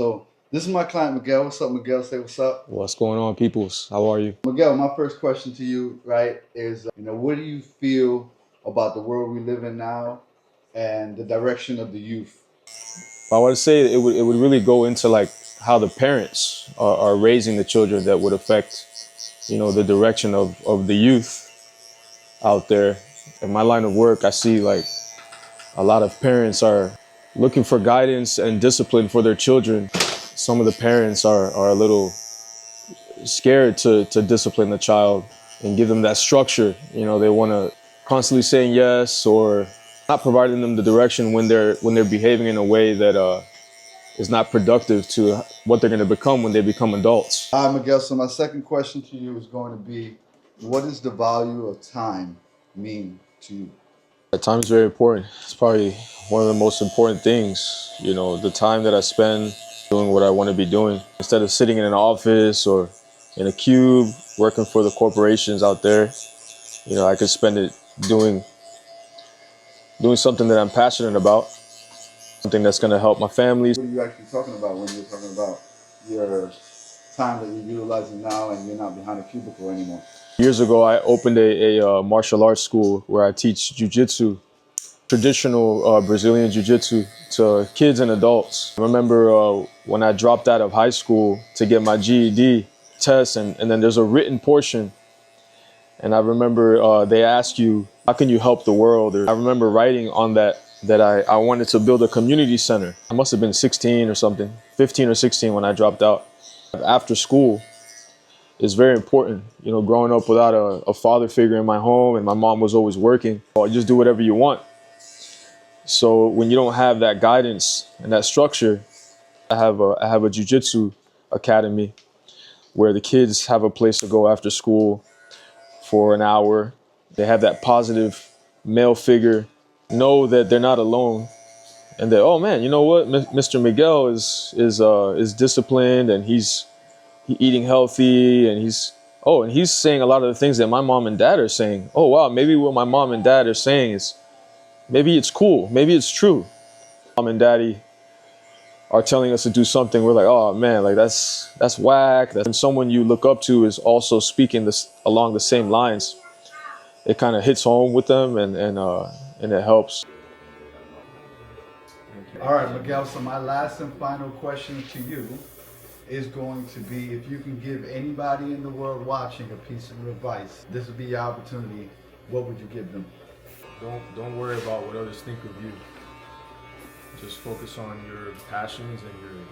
So this is my client Miguel. What's up, Miguel? Say what's up. What's going on, peoples? How are you? Miguel, my first question to you, right, is what do you feel about the world we live in now and the direction of the youth? I would say it would really go into like how the parents are raising the children that would affect, the direction of the youth out there. In my line of work, I see like a lot of parents are looking for guidance and discipline for their children. Some of the parents are a little scared to discipline the child and give them that structure. They want to constantly saying yes or not providing them the direction when they're behaving in a way that is not productive to what they're going to become when they become adults. All right, Miguel. So my second question to you is going to be, what does the value of time mean to you? Time is very important. It's probably one of the most important things. The time that I spend doing what I want to be doing instead of sitting in an office or in a cube working for the corporations out there. I could spend it doing something that I'm passionate about, something that's going to help my family. What are you actually talking about when you're talking about your time that you're utilizing now and you're not behind a cubicle anymore? Years ago, I opened a martial arts school where I teach jiu-jitsu, traditional Brazilian jiu-jitsu to kids and adults. I remember when I dropped out of high school to get my GED test, and then there's a written portion. And I remember they ask you, how can you help the world? I remember writing on that I wanted to build a community center. I must have been 16 or something, 15 or 16 when I dropped out. After school is very important. Growing up without a father figure in my home and my mom was always working, just do whatever you want. So when you don't have that guidance and that structure, I have a jiu-jitsu academy where the kids have a place to go after school for an hour. They have that positive male figure, know that they're not alone, and that, oh man, you know what, Mr. Miguel is disciplined and he's eating healthy, and he's saying a lot of the things that my mom and dad are saying. Oh wow, maybe what my mom and dad are saying is, maybe it's cool, maybe it's true. Mom and daddy are telling us to do something, we're like, oh man, like that's whack. And someone you look up to is also speaking this along the same lines. It kind of hits home with them, and it helps. All right, Miguel. So my last and final question to you is going to be, if you can give anybody in the world watching a piece of advice, this would be your opportunity. What would you give them? Don't worry about what others think of you. Just focus on your passions and your